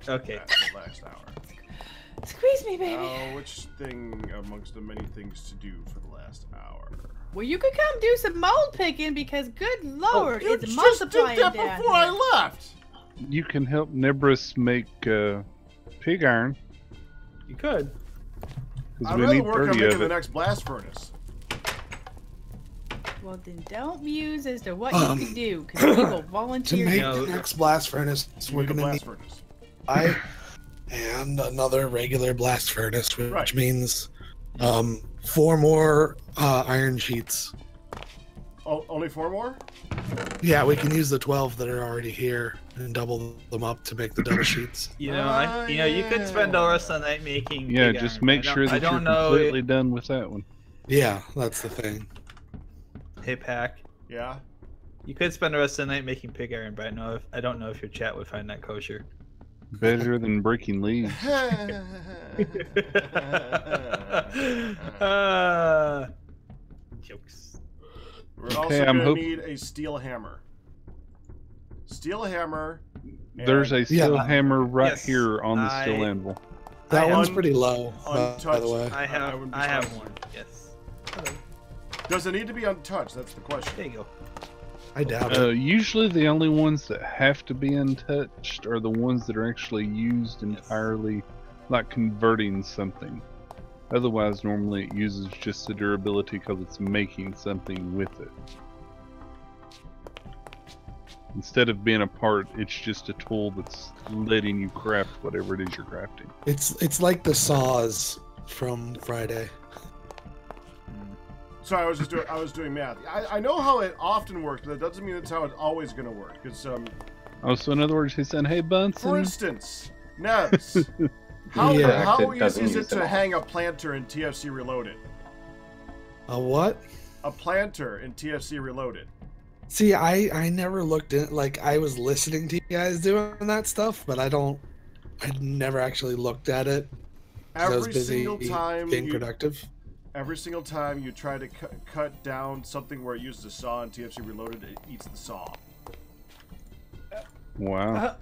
Okay. At the last hour. Squeeze me, baby. Now, which thing amongst the many things to do for the last hour? Well, you could come do some mold picking because, good lord, you it's just multiplying did that down before here. I left. You can help Nebris make pig iron. You could. I'd We rather need work on 30 making of the it. next blast furnace. Well, then don't muse as to what you can do, because we will To volunteer. make No. the next blast furnace, we're Make a gonna blast need furnace. and another regular blast furnace, which Right. means 4 more iron sheets. Oh, only 4 more? Yeah, we can use the 12 that are already here and double them up to make the double sheets. You know, you could spend the rest of the night making. Yeah, pig just iron. make sure that I you're don't know. completely done with that one. Yeah, that's the thing. Hey, Pack. Yeah. You could spend the rest of the night making pig iron, but I don't know if your chat would find that kosher. Better than breaking leaves. Jokes. We're also gonna need a steel hammer. Steel hammer. There's a steel hammer right Yes, here on the steel anvil. That one's pretty low, by the way. I have one. Yes. Hello. Does it need to be untouched? That's the question. There you go. I doubt it. Usually the only ones that have to be untouched are the ones that are actually used entirely, like converting something. Otherwise, normally it uses just the durability because it's making something with it. Instead of being a part, it's just a tool that's letting you craft whatever it is you're crafting. It's like the saws from Friday. Sorry, I was doing math. I know how it often works, but that doesn't mean that's how it's always going to work. Because Oh, so in other words, he's saying, "Hey, Bunsen." for instance, Nevs, how easy is it to hang a planter in TFC Reloaded? A what? A planter in TFC Reloaded. See, I never looked in. Like, I was listening to you guys doing that stuff, but I never actually looked at it. I was busy being productive. Every single time you try to cut down something where it uses a saw in TFC Reloaded, it eats the saw. Wow.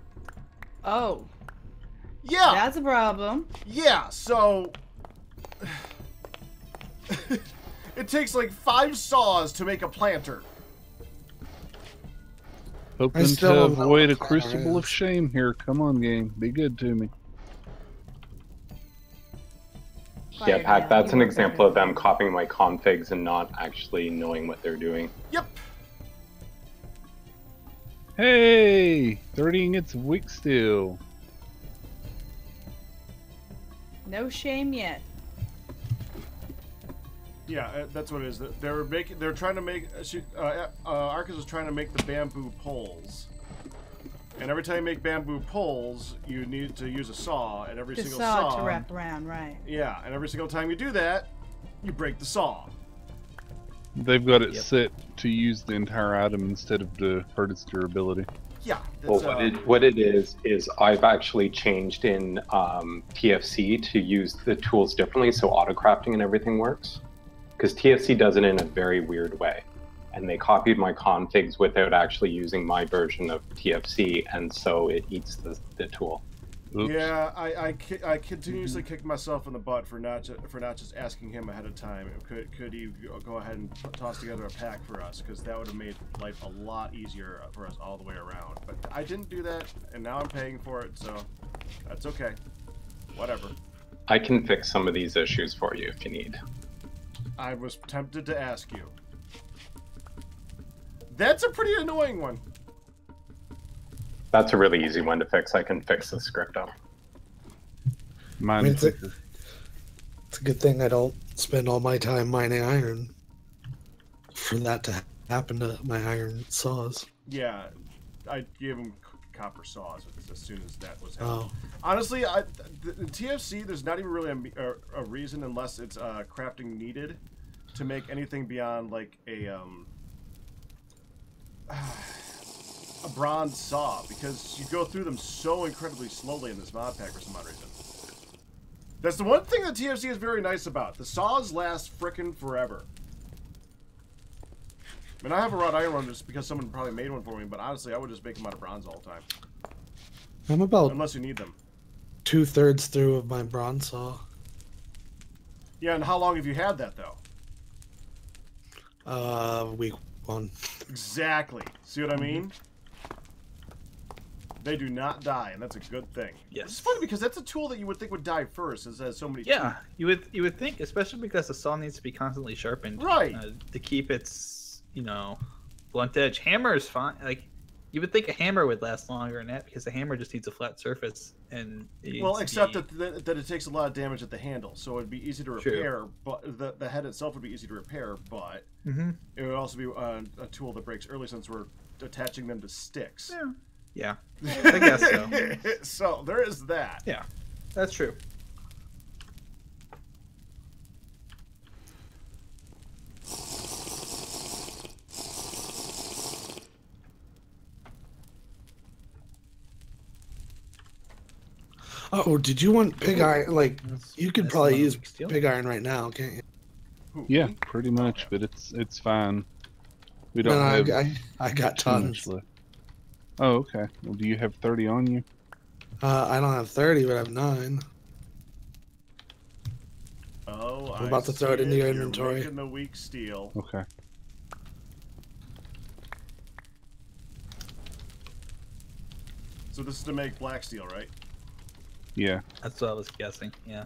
Oh. Yeah. That's a problem. Yeah, so it takes like 5 saws to make a planter. Hoping to avoid a crucible of shame here. Come on, game. Be good to me. Yeah, Pat, that's an example of them copying my configs and not actually knowing what they're doing. Yep. Hey! 30 ingots of wick steel. No shame yet. Yeah, that's what it is. They're trying to make. Arcus is trying to make the bamboo poles. And every time you make bamboo poles, you need to use a saw, and every single saw to wrap around, right? Yeah, and every single time you do that, you break the saw. They've got it set to use the entire item instead of to hurt its durability. Yeah. Well, what it is I've actually changed in TFC to use the tools differently, so auto crafting and everything works. Because TFC does it in a very weird way. And they copied my configs without actually using my version of TFC, and so it eats the tool. Oops. Yeah, I continuously kick myself in the butt for not just asking him ahead of time. Could he go ahead and toss together a pack for us? Because that would have made life a lot easier for us all the way around. But I didn't do that, and now I'm paying for it, so that's okay. Whatever. I can fix some of these issues for you if you need. I was tempted to ask you. That's a pretty annoying one. That's a really easy one to fix. I can fix the script up. It's a good thing I don't spend all my time mining iron for that to happen to my iron saws. Yeah, I gave him copper saws as soon as that was happening. Oh. Honestly, in TFC, there's not even really a reason, unless it's crafting needed, to make anything beyond like a bronze saw, because you go through them so incredibly slowly in this mod pack for some odd reason. That's the one thing that TFC is very nice about. The saws last frickin' forever. I mean, I have a wrought iron one just because someone probably made one for me, but honestly, I would just make them out of bronze all the time. I'm about unless you need them. 2/3 through of my bronze saw. Yeah, and how long have you had that though? Week 1. Exactly. See what I mean? They do not die, and that's a good thing. Yes. It's funny because that's a tool that you would think would die first, as it has so many. Yeah, you would think, especially because the saw needs to be constantly sharpened, right? To keep its blunt edge. Hammer is fine. Like you would think a hammer would last longer than that because the hammer just needs a flat surface and. Well, except that it takes a lot of damage at the handle, so it'd be easy to repair. True. But the head itself would be easy to repair, but it would also be a tool that breaks early since we're attaching them to sticks. Yeah. Yeah, I guess so. So there is that. Yeah, that's true. Oh, did you want pig iron? Like, you could probably use pig iron right now, can't you? Yeah, pretty much, but it's fine. We don't have. I got tons. Left. Oh, okay. Well, do you have 30 on you? I don't have 30, but I have 9. Oh, I'm about to throw it into your inventory. Making the weak steel. Okay. So this is to make black steel, right? Yeah. That's what I was guessing. Yeah.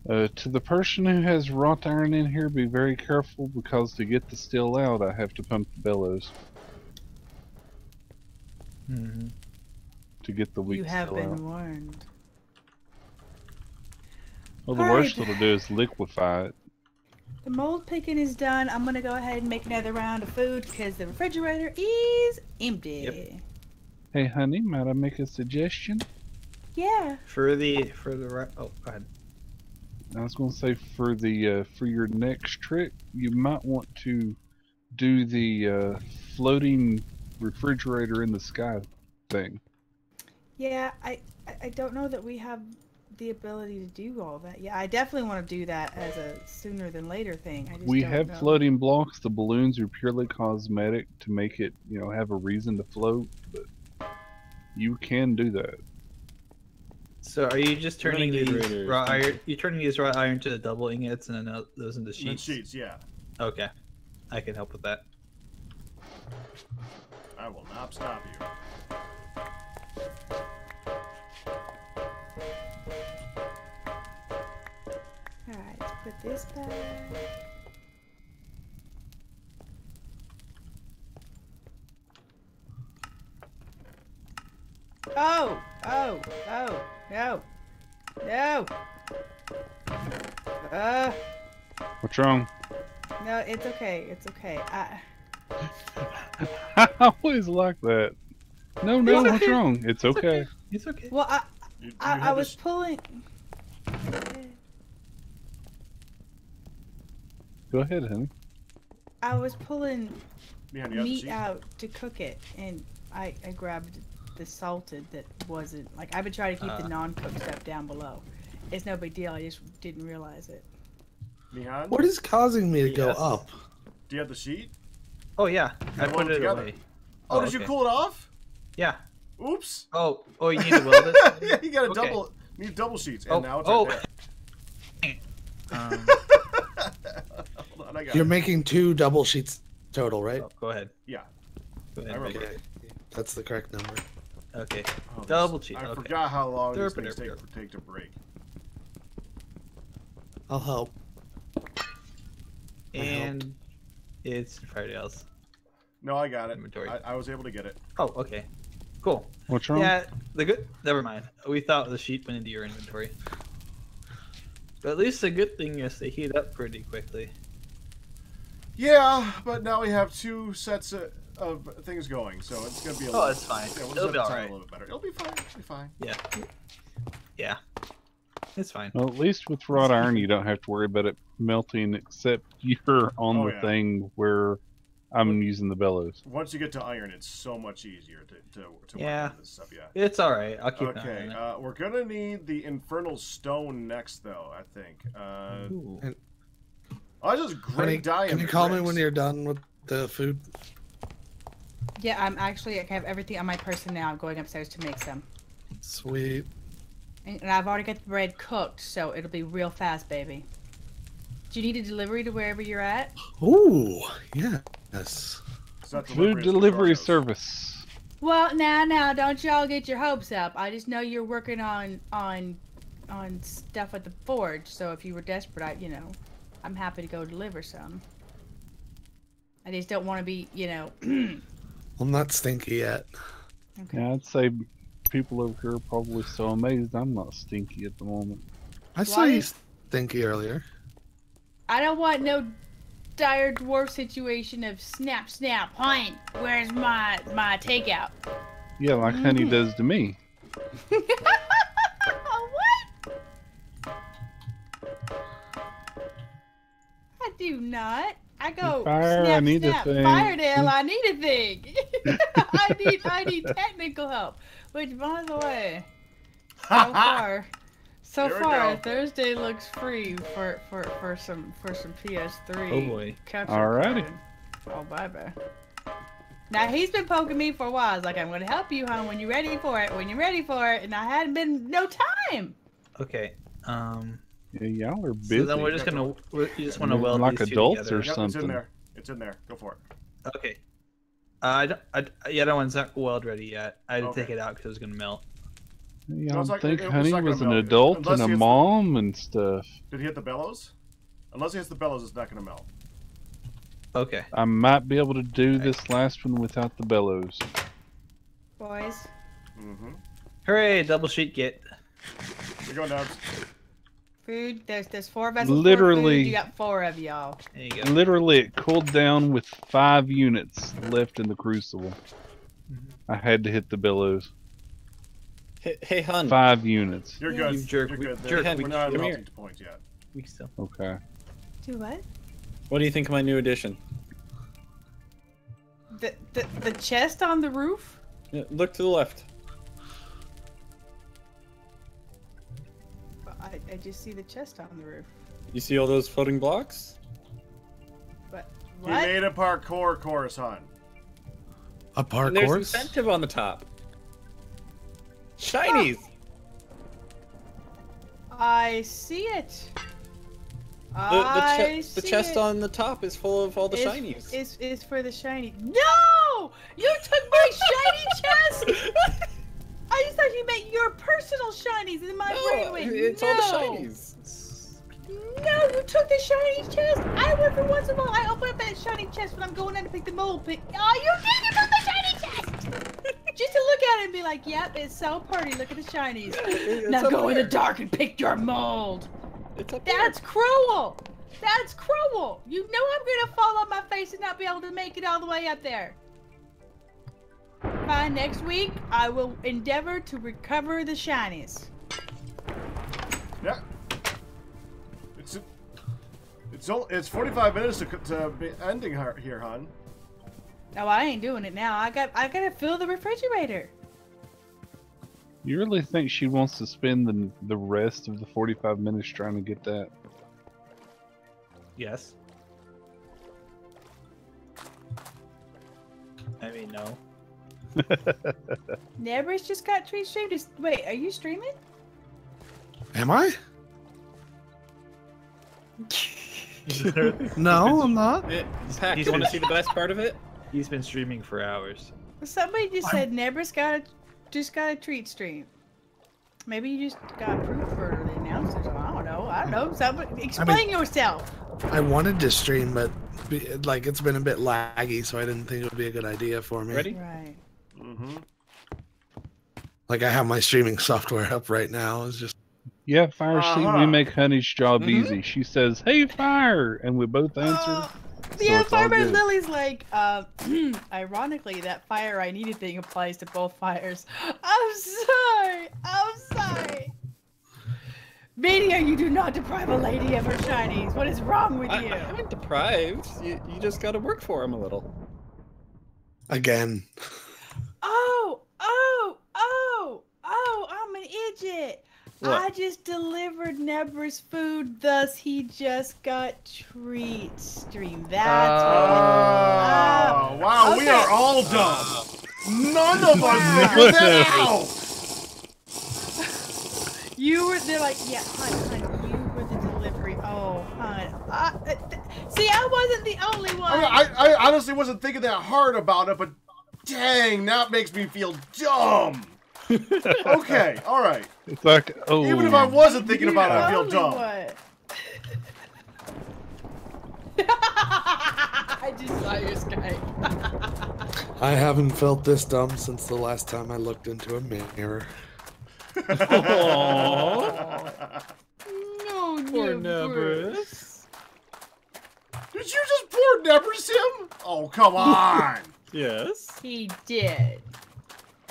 To the person who has wrought iron in here, be very careful because to get the steel out, I have to pump the bellows. To get the weak You have steel out. been warned. Well, the worst it'll do is liquefy it. The mold picking is done. I'm gonna go ahead and make another round of food because the refrigerator is empty. Yep. Hey, honey, might I make a suggestion? Yeah. For the oh, go ahead. I was going to say for your next trick, you might want to do the floating refrigerator in the sky thing. Yeah, I don't know that we have the ability to do all that. Yeah, I definitely want to do that as a sooner than later thing. I just We don't have know. floating blocks. The balloons are purely cosmetic to make it, have a reason to float, but you can do that. So are you just turning these raw iron? You turning these raw iron to the double ingots and then those into sheets? Sheets, yeah. Okay, I can help with that. I will not stop you. Alright, let's put this back. Oh! Oh! Oh! No! No! What's wrong? No, it's okay. It's okay. I always like that. No, what's wrong? It's okay. It's okay. Well, I was pulling. Go ahead, honey. I was pulling meat sheet? out to cook it, and I grabbed the salted that wasn't like I've been trying to keep the non-cooked stuff down below. It's no big deal. I just didn't realize it. Mihan? What is causing me to go up? Do you have the sheet? Oh yeah, I put it together. away. Oh, did you cool it off? Yeah. Oops. Oh, you need to weld it? Yeah, you got Okay. need double sheets, and now it's right there. Hold on, I got You're it. making 2 double sheets total, right? Oh, go ahead. Yeah. Go ahead. I remember. Okay. That's the correct number. Okay. Oh, Double cheat. I Okay. forgot how long these Derp, things derp, take to break. I'll help. And it's Friday else. No, I got it. Inventory. I was able to get it. Oh, okay. Cool. What's wrong? Yeah, never mind. We thought the sheet went into your inventory. But at least the good thing is they heat up pretty quickly. Yeah, but now we have 2 sets of things going, so it's gonna be a little. Oh, it's fine. Yeah, we'll It'll be just have to time alright. a little bit better. It'll be fine. It'll be fine. Yeah. Yeah. It's fine. Well, at least with wrought iron, you don't have to worry about it melting, except you're on the thing where I'm using the bellows. Once you get to iron, it's so much easier to Yeah. work on this stuff. Yeah. It's alright. I'll keep Okay, an eye on it. we're gonna need the infernal stone next, though. I think. Ooh. I just great dye. Can you call me when you're done with the food? Yeah, I have everything on my person now. I'm going upstairs to make some. Sweet. And I've already got the bread cooked, so it'll be real fast, baby. Do you need a delivery to wherever you're at? Ooh, yes. Food delivery service. Well, now, don't y'all get your hopes up. I just know you're working on stuff at the forge. So if you were desperate, I'm happy to go deliver some. I just don't want to be, I'm not stinky yet. Okay. Yeah, I'd say people over here are probably so amazed I'm not stinky at the moment. I saw you stinky earlier. I don't want no dire dwarf situation of snap, hunt. Where's my takeout? Yeah, like Honey does to me. What? I do not. I go Fire, snap, I need snap. a thing. Firedale, I need a thing. I need technical help. Which, by the way, so far Thursday looks free for some PS3. Oh boy. Alrighty. Oh, bye. Now he's been poking me for a while. He's like, I'm gonna help you, hon, when you're ready for it. And I hadn't been no time. Okay. Yeah, y'all are busy. So then we're just gonna you just want to weld like these two adults together. or something. It's in there. Go for it. Okay. That one's not weld ready yet. I had to take it out because it was gonna melt. Yeah, No, I it's think it was Honey not gonna was an melt. adult Unless and he a has mom and stuff. Did he hit the bellows? Unless he hits the bellows, it's not going to melt. Okay. I might be able to do this last one without the bellows. Boys. Mm-hmm. Hooray! Double sheet get. You're going down. Food. There's 4 vessels. Literally. You got 4 of y'all. There you go. Literally, it cooled down with 5 units left in the crucible. I had to hit the bellows. Hey, hon. 5 units. You're good. You jerk. You're good. Jerk. We're not at Come melting here. point yet. We still. Okay. Do what? What do you think of my new addition? The chest on the roof? Yeah, look to the left. I just see the chest on the roof. You see all those floating blocks? But He what? made a parkour course, hon. A parkour And there's course? incentive on the top. Shinies! I see it. The chest on the top is full of all the shinies. Is for the shiny. No! You took my shiny chest! I just thought you meant your personal shinies, and my brain went, it's no! all the shinies. No, you took the shiny chest! I every once in a while I open up that shiny chest when I'm going in to pick the mold pick. Oh, you did it from the shiny chest! Just to look at it and be like, yep, it's so pretty, look at the shinies. Now go in the dark and pick your mold. It's up That's cruel! That's cruel! You know I'm gonna fall on my face and not be able to make it all the way up there. By next week, I will endeavor to recover the shinies. Yeah. It's 45 minutes to be ending here, hon. No, I ain't doing it now. I gotta fill the refrigerator. You really think she wants to spend the rest of the 45 minutes trying to get that? Yes. I mean, no. Nebris just got streamed. Wait, are you streaming? Am I? No, I'm not. Pack, you want to see the best part of it? He's been streaming for hours. Somebody just said Nebris just got a treat stream. Maybe you just got approved for the announcers. I don't know. Somebody explain yourself. I wanted to stream, but it's been a bit laggy, so I didn't think it would be a good idea for me. Ready? Right. Mm-hmm. Like I have my streaming software up right now. It's just Yeah, Fire, see, we make Honey's job easy. She says, "Hey, Fire," and we both answer. Yeah, it's all Fireman good. Lily's like, ironically, that fire I needed thing applies to both fires. I'm sorry. Meteor, you do not deprive a lady of her shinies. What is wrong with you? I haven't deprived. You just got to work for him a little. again. Oh, I'm an idiot. What? I just delivered Nebris food, thus he just got treat stream. That's Oh, wow, okay. we are all dumb. None of us figured that out. They're like, yeah, hun, you were the delivery. Oh, hun. See, I wasn't the only one. I honestly wasn't thinking that hard about it, but dang, that makes me feel dumb. Okay, all right. It's like, oh. Even if I wasn't thinking about it, I feel Only dumb. one. I just saw your Skype. I haven't felt this dumb since the last time I looked into a mirror. No, Poor Nebris. Did you just pour Nebris him? Oh, come on. Yes. He did.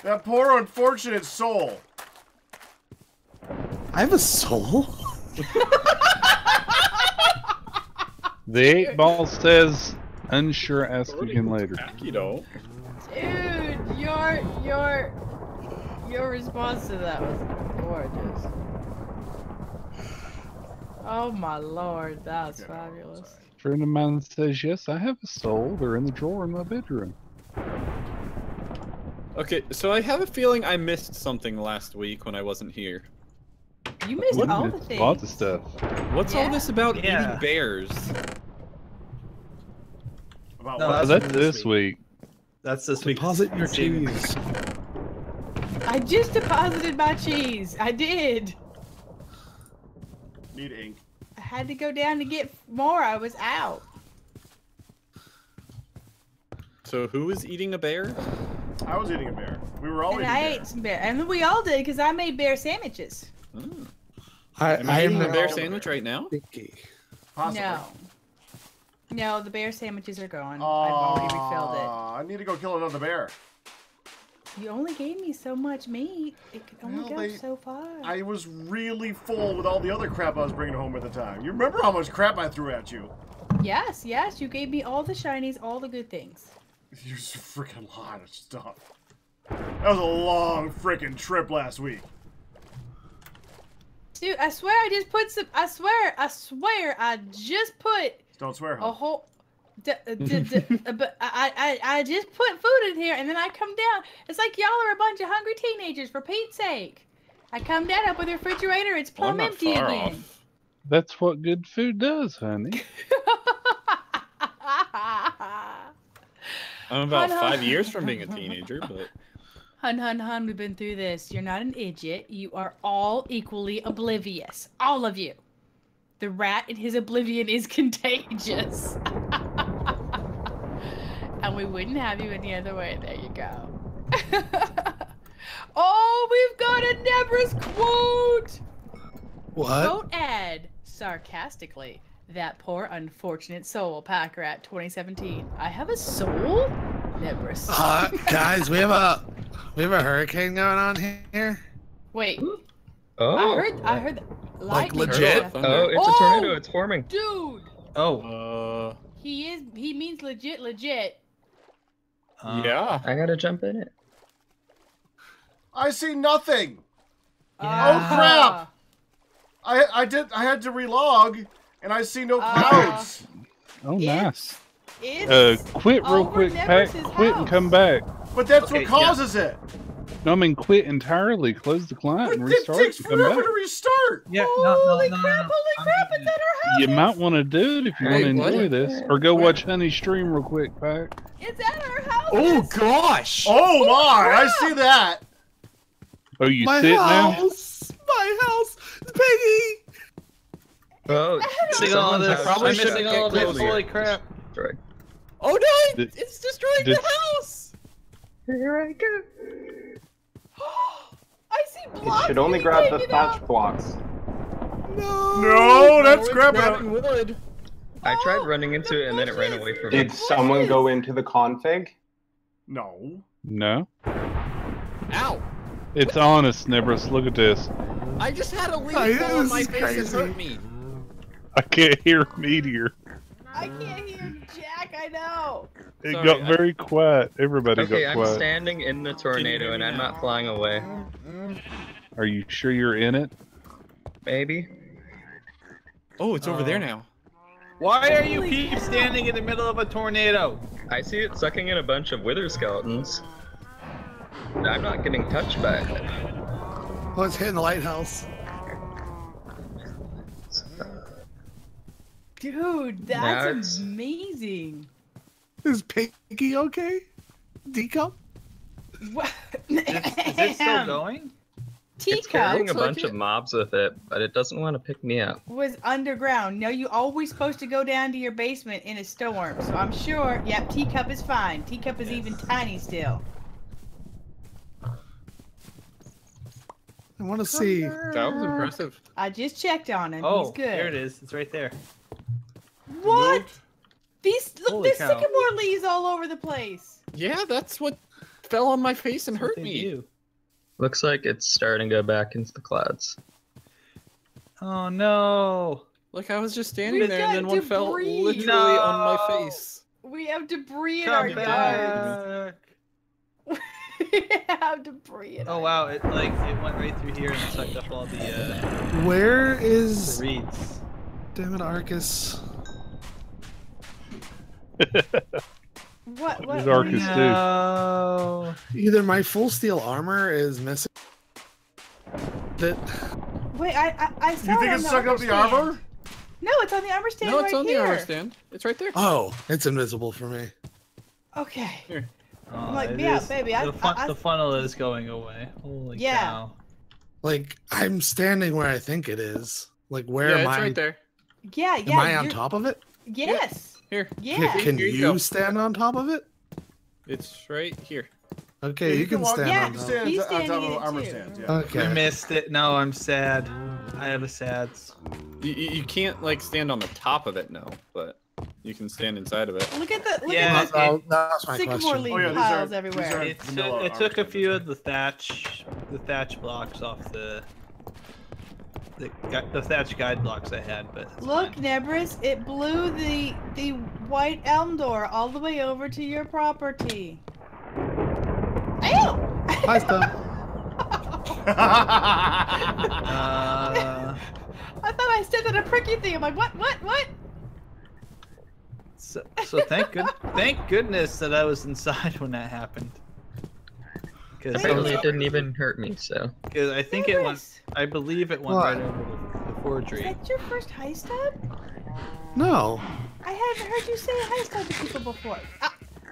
That poor unfortunate soul. I have a soul? The 8-ball says, unsure, ask again later. You know. Dude, your response to that was gorgeous. Oh my lord, that was fabulous. A friend of mine says, yes, I have a soul. They're in the drawer in my bedroom. Okay, so I have a feeling I missed something last week when I wasn't here. You missed all the things. Lots of stuff. What's all this about Yeah. eating bears? About No, what? that's That's this week. That's this week. Deposit your cheese. I just deposited my cheese. I did. Need ink. I had to go down to get more. I was out. So who is eating a bear? I was eating a bear. We were all And eating I bear. ate some bear. And we all did because I made bear sandwiches. Hmm. I'm Am I eating a bear all sandwich right now? picky. Possibly. No. No, the bear sandwiches are gone. I've already refilled I need to go kill another bear. it. You only gave me so much meat. It could only Well, go so far. I was really full with all the other crap I was bringing home at the time. You remember how much crap I threw at you? Yes, you gave me all the shinies, all the good things. You're just a freaking lot of stuff. That was a long freaking trip last week. Dude, I swear I just put some. I swear I just put Don't swear, a huh? whole. But I just put food in here and then I come down. It's like y'all are a bunch of hungry teenagers, for Pete's sake. I come down up with the refrigerator, it's Well, I'm plumb not empty far again. off. That's what good food does, honey. I'm about Hun, 5 hun. years from being a teenager, but Hun, we've been through this. You're not an idiot. You are all equally oblivious. All of you. The rat in his oblivion is contagious. And we wouldn't have you any other way. There you go. Oh, we've got a Nebris quote! What? Quote ad, sarcastically. That poor unfortunate soul, Pack Rat 2017. I have a soul? Nebris. Guys, we have a hurricane going on here. Wait. Oh. I heard lightning. legit? stuff. Oh, it's a tornado. It's forming. Dude, Oh. he means legit. yeah. I gotta jump in it. I see nothing. Yeah. Oh crap! I had to relog, and I see no clouds. Oh, It's- nice. It's Quit real over quick, Pack. Nebris's Quit and house. come back. But that's Okay, what causes it. No, I mean quit entirely. Close the client But and it restart takes and come forever back. to restart. Yeah. Holy no, crap! Holy I'm crap! doing It's at our house. You might want to do it if you want to Hey, what? enjoy this, or go watch Honey stream real quick, Pack. It's at our house. Oh gosh! Oh my! I crap. see that. Oh, you My sit now? house! My house! Piggy! Oh, Missing all someone's this. house. Probably I'm shouldn't missing get all this. closer. Holy crap. Destroyed. Oh no! Did- It's destroying did- the house! Here I go. I see blocks. You should only being grab the taken thatch out. blocks. No, that's it's crap. broken wood. I tried running into it and then it ran away from me. Did someone go into the config? No. No. Ow! It's honest, Nebris. Look at this. I just had a leaf Oh, fall on this my is face crazy. and hurt me. I can't hear Meteor. I can't hear Jack. I know. It Sorry, got very quiet. Everybody Okay, got I'm quiet. standing in the tornado and I'm not flying away. Are you sure you're in it? Maybe. Oh, it's over there now. Why are you keep standing in the middle of a tornado? I see it sucking in a bunch of wither skeletons. I'm not getting touched by it. Oh, it's hitting the lighthouse. Dude, that's amazing. Is Pinky okay? D-cup? What? Is it still going? It's carrying Teacup a bunch of mobs with it, but it doesn't want to pick me up. was underground. No, you always supposed to go down to your basement in a storm. So I'm sure. Yep, Teacup is fine. Teacup is even tiny still. I want to see. That was impressive. I just checked on him. Oh, He's good. there it is. It's right there. What? These look, Holy there's cow. sycamore leaves all over the place. Yeah, that's what fell on my face and hurt They me. do. Looks like it's starting to go back into the clouds. Oh no! Like I was just standing We've there and then got one fell debris. literally on my No. face. We have debris in Come our yard. back! We have debris in Oh our wow! It went right through here and sucked up all the Where is? reeds. Damn it, Arcus. What did Arcus do? No. Either my full steel armor is missing. That. Wait, I saw You think it on it's the sucking up the armor? No, it's on the armor stand No, right it's on here. the armor stand. It's right there. Oh, it's invisible for me. Okay. Here. Oh, like, it yeah, is- baby, The funnel is going away. Holy Yeah. cow! Like I'm standing where I think it is. Like where Yeah, am it's I? right there. Yeah, Am yeah. I on you're- top of it? Yes. Here. Yeah. Can Here you you go. stand on top of it? It's right here. Okay, Yeah, you can walk- stand Yeah, on You top. stand He's on top standing of in the it armor too. stand. Yeah. We Okay. missed it. No, I'm sad. I have a sad. You can't like stand on the top of it, no, but you can stand inside of it. Look at the Yeah, at That's the my sycamore question. leaf Oh, yeah, these piles are- everywhere. these are- It vanilla took a armor few stands, of the thatch blocks off the thatch guide blocks I had, but it's Look, fine. Nebris, it blew the white elm door all the way over to your property. Ew! Hi, Steph. I thought I stepped on a pricky thing. I'm like, what? So thank goodness that I was inside when that happened. Because Apparently it didn't even hurt me, so. I think it went. I believe it went What? right over the Is forgery. that your first heist stub? No. I haven't heard you say heist stub to people before.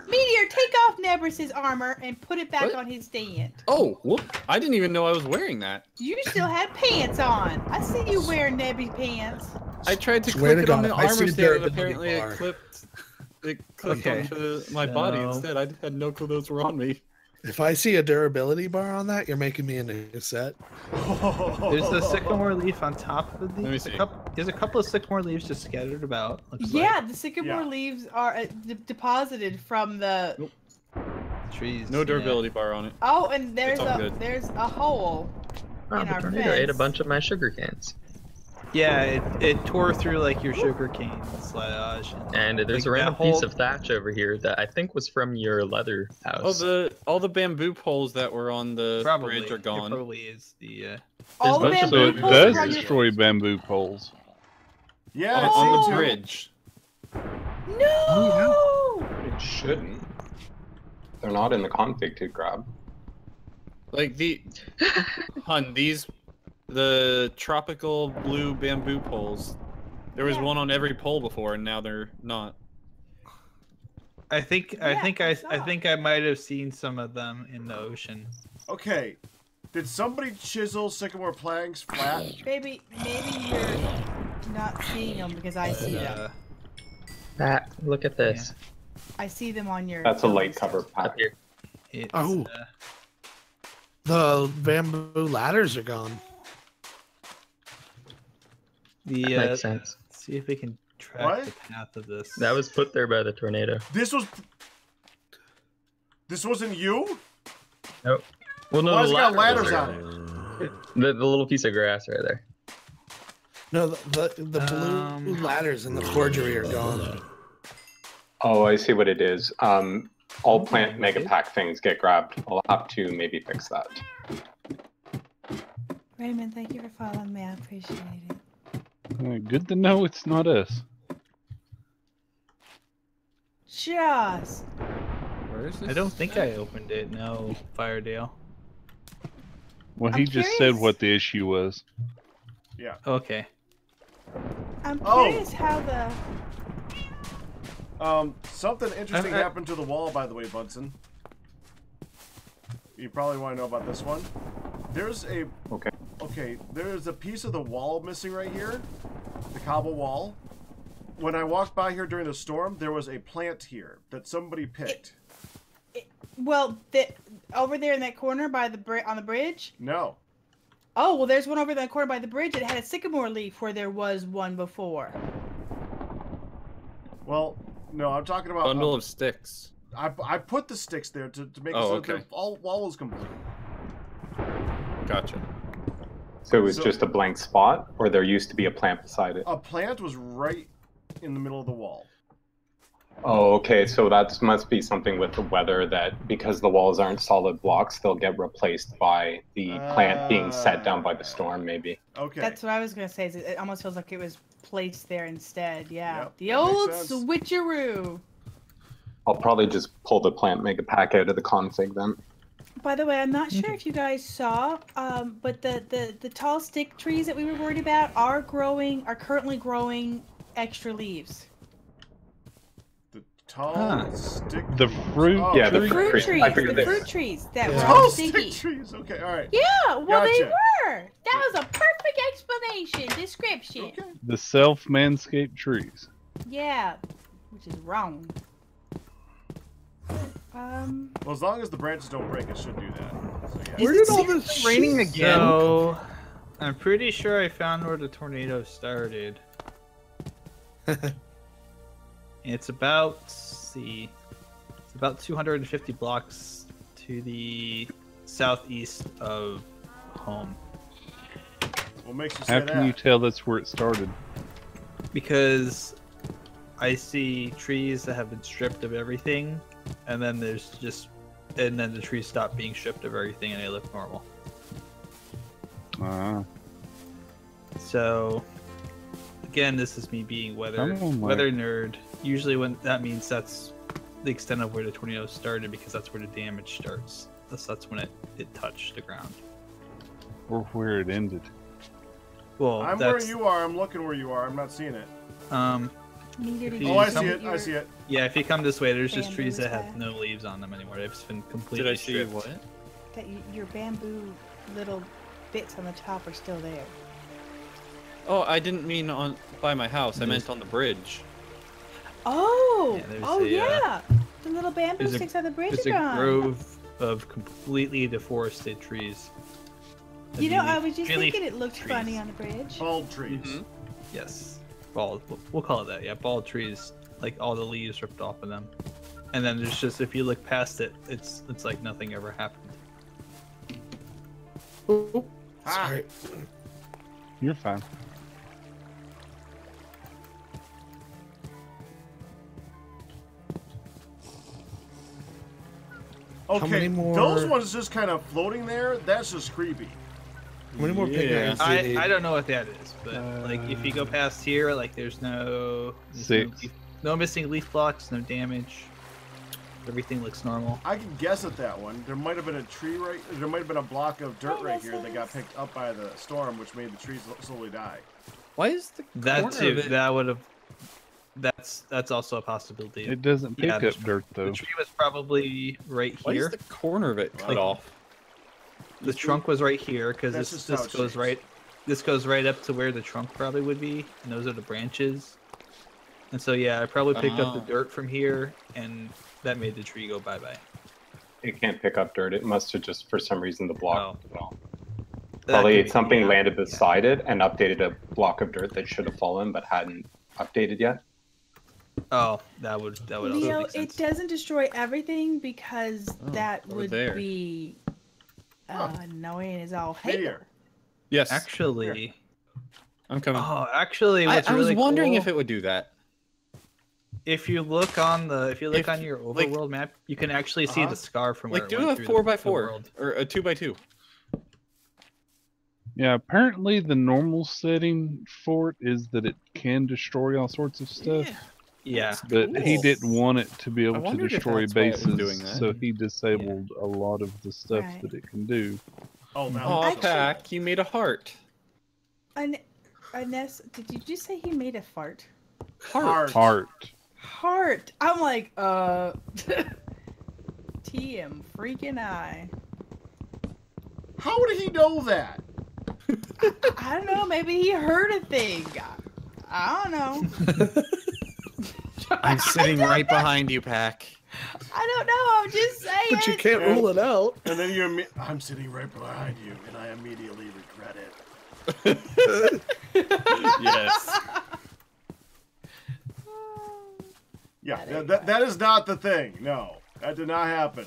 Meteor, take off Nebris's armor and put it back What? on his stand. Oh, whoop. I didn't even know I was wearing that. You still had pants on. I see you wearing Nebby pants. I tried to Swear click to it on God, the if I see armor stand, durability but apparently bar. it clicked Okay. onto my body So- instead. I had no clue those were on me. If I see a durability bar on that, you're making me a new set. There's a sycamore leaf on top of the. Let me see. There's a couple of sycamore leaves just scattered about. looks Yeah, like. the sycamore Yeah. leaves are deposited from the. Trees. No yeah. durability bar on it. Oh, and there's all a good. there's a hole. Oh, In the our tornado ate a fence. bunch of my sugar cans. Yeah, it tore through like your sugar cane silage. And there's Like a random that whole- piece of thatch over here that I think was from your leather house. All the bamboo poles that were on the Probably bridge are It gone. probably is the. All the a bunch of So bamboo it poles does are on your- destroy bamboo poles. Yeah, on, it's on Oh. the bridge. No! It shouldn't. They're not in the config to grab. Like the tropical blue bamboo poles. There was Yeah. one on every pole before, and now they're not. I think Yeah, I saw. think I might have seen some of them in the ocean. Okay. Did somebody chisel sycamore planks flat? Baby, maybe you're not seeing them because I see them. Look at this. I see them on your. That's a light cover pack. Up here. It's, Oh. The bamboo ladders are gone. That the makes sense. see if we can track What? the path of this. That was put there by the tornado. This wasn't you? Nope. Well, no, Why the has it got ladder ladders was on there. it? The little piece of grass right there. No, the blue ladders in the forgery are gone. Oh, I see what it is. All plant mega pack things get grabbed. I'll have to maybe fix that. Raymond, thank you for following me. I appreciate it. Good to know it's not us. Just. Where is this? I don't think I opened it. No, Firedale. Well, I'm he just said curious. what the issue was. Yeah. Okay. I'm curious how the... Something interesting happened to the wall, by the way, Bunsen. You probably want to know about this one. There's a... Okay, there's a piece of the wall missing right here. The cobble wall. When I walked by here during the storm, there was a plant here that somebody picked. Well, over there in that corner by the on the bridge? No. Oh, well, there's one over in that corner by the bridge. It had a sycamore leaf where there was one before. Well, no, I'm talking about... Bundle of sticks. I put the sticks there to make it so that the wall was complete. Gotcha. So it was just a blank spot, or there used to be a plant beside it? A plant was right in the middle of the wall. Oh, okay. So that must be something with the weather, that because the walls aren't solid blocks, they'll get replaced by the plant being set down by the storm, maybe. Okay. That's what I was going to say. Is it almost feels like it was placed there instead. Yeah. Yep, the old switcheroo. I'll probably just pull the plant mega pack out of the config then. By the way, I'm not sure if you guys saw, but the tall stick trees that we were worried about are currently growing extra leaves. The tall stick. The fruit. Yeah, the fruit trees. The fruit trees that were all sticky. Stick trees. Okay, all right. Yeah, well they were. That was a perfect description. Okay. The self-manscaped trees. Yeah, which is wrong. Well, as long as the branches don't break, it should do that. So, yeah. Where did all this raining again? So, I'm pretty sure I found where the tornado started. It's about, let's see, it's about 250 blocks to the southeast of home. What makes you say How that? can you tell that's where it started? Because I see trees that have been stripped of everything, and then the trees stop being stripped of everything and they look normal. So, again, this is me being weather nerd. Usually when that means that's the extent of where the tornado started, because that's where the damage starts. That's when it touched the ground. Or where it ended. Well, I'm where you are. I'm looking where you are. I'm not seeing it. I see it. I see it. Yeah, if you come this way, there's just trees that have no leaves on them anymore. They've just been completely stripped. What? That your bamboo little bits on the top are still there. Oh, I didn't mean by my house. I meant on the bridge. Oh, yeah. The little bamboo sticks on the bridge There's are a gone. grove of completely deforested trees. You know, I was just really thinking it looked funny on the bridge. Bald trees. Mm-hmm. Yes. Bald. We'll call it that. Yeah, bald trees. Like all the leaves ripped off of them. And then there's just, if you look past it, it's like nothing ever happened. Ooh, sorry. You're fine. Okay, those ones just kind of floating there, that's just creepy. How many more pigments do you need? I don't know what that is, but like if you go past here, like there's no missing leaf blocks, no damage. Everything looks normal. I can guess at that one. There might have been a tree there might have been a block of dirt right here that got picked up by the storm, which made the trees slowly die. Why is the that would have? That's also a possibility. It doesn't pick up dirt though. The tree was probably right Why here. is the corner of it cut off? The trunk was right here because this goes right. This goes right up to where the trunk probably would be, and those are the branches. And so yeah, I probably picked up the dirt from here, and that made the tree go bye-bye. It can't pick up dirt. It must have just, for some reason, the block. Probably something landed beside it and updated a block of dirt that should have fallen but hadn't updated yet. Oh, that would also make sense. It doesn't destroy everything because that would be annoying as all hell. Yes. Actually, I'm coming. Oh, actually, what's I was really wondering cool, if it would do that. If you look on your overworld map, you can actually see the scar from where it do went a through 4x4 or a 2x2. Yeah, apparently the normal setting for it is that it can destroy all sorts of stuff. Yeah. But he didn't want it to be able to wondered if destroy that's why it was bases, doing that. so he disabled a lot of the stuff that it can do. Oh, Pack, you made a heart. Inez, did you just say he made a fart? Heart. Heart. I'm like, TM freaking I. How would he know that? I don't know. Maybe he heard a thing. I don't know. I'm sitting right behind you, Pack. I don't know. I'm just saying. But you can't rule it out. And then I'm sitting right behind you, and I immediately regret it. Yes. Yeah, that is not the thing. No, that did not happen.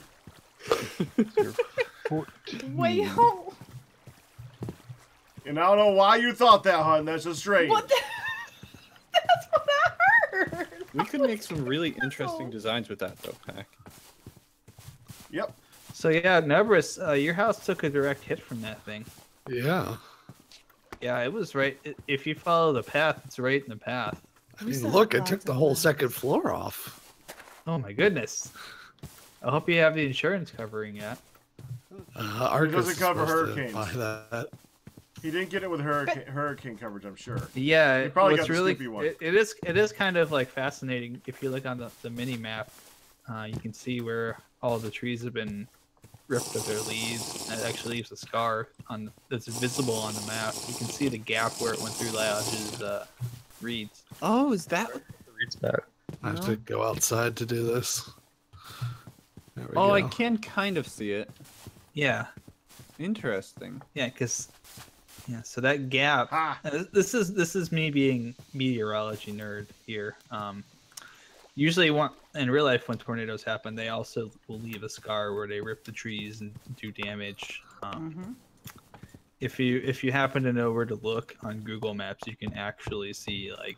Wait, And I don't know why you thought that, hun. That's just strange. That's what I heard. We could make some really interesting designs with that, though, Pack. Yep. So yeah, Nebris, your house took a direct hit from that thing. Yeah. Yeah, it was right. If you follow the path, it's right in the path. I mean, look, it took the whole second floor off. Oh my goodness. I hope you have the insurance covering that. It doesn't cover hurricanes. Buy that. He didn't get it with hurricane coverage, I'm sure. Yeah, he probably what's got the really Snoopy one. It is kind of like fascinating. If you look on the mini map, you can see where all the trees have been ripped of their leaves, and it actually leaves a scar on that's visible on the map. You can see the gap where it went through Lodge's reeds. Oh, is that what the reeds back? I have to go outside to do this. There we go. I can kind of see it. Yeah. Interesting. Yeah, because so that gap. This is me being meteorology nerd here. Usually, in real life, when tornadoes happen, they also will leave a scar where they rip the trees and do damage. If you happen to know where to look on Google Maps, you can actually see like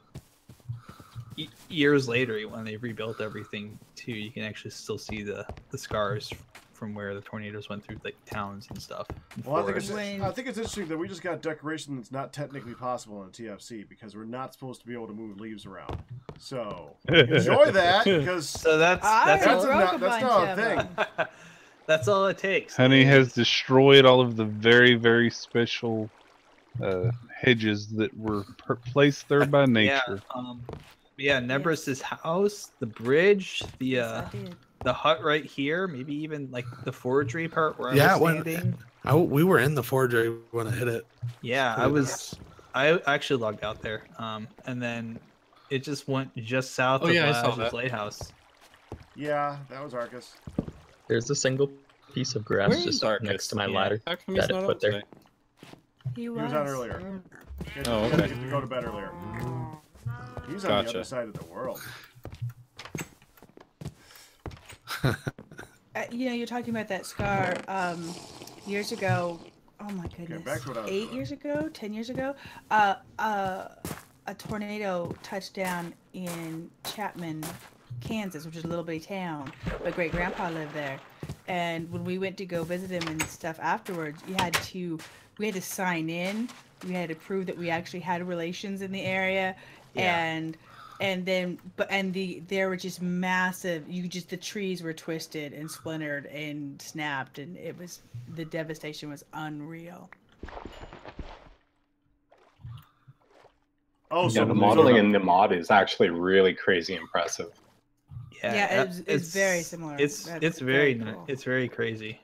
years later when they've rebuilt everything too. You can actually still see the scars from where the tornadoes went through like towns and stuff. Well, I think it's interesting that we just got decoration that's not technically possible in TFC because we're not supposed to be able to move leaves around. So enjoy that because that's not a thing. That's all it takes. Honey has destroyed all of the very, very special hedges that were placed there by nature. Yeah, Nebris's house, the bridge, the hut right here, maybe even like the forgery part where I was standing. We were in the forgery when I hit it. Yeah, I actually logged out there. And then it just went just south of Lodge's lighthouse. Yeah, that was Arcus. There's a single piece of grass just next to my ladder that I put there. He was on earlier. Oh, okay. He had to go to bed earlier. He's on the other side of the world. You're talking about that scar. Years ago, oh my goodness, 8 years ago, 10 years ago, a tornado touched down in Chapman, Kansas, which is a little bitty town. My great grandpa lived there, and when we went to go visit him and stuff afterwards, we had to sign in. We had to prove that we actually had relations in the area, there were just massive. The trees were twisted and splintered and snapped, and the devastation was unreal. Oh, so the modeling in the mod is actually really crazy impressive. Yeah, it's very similar. It's very cool. It's very crazy.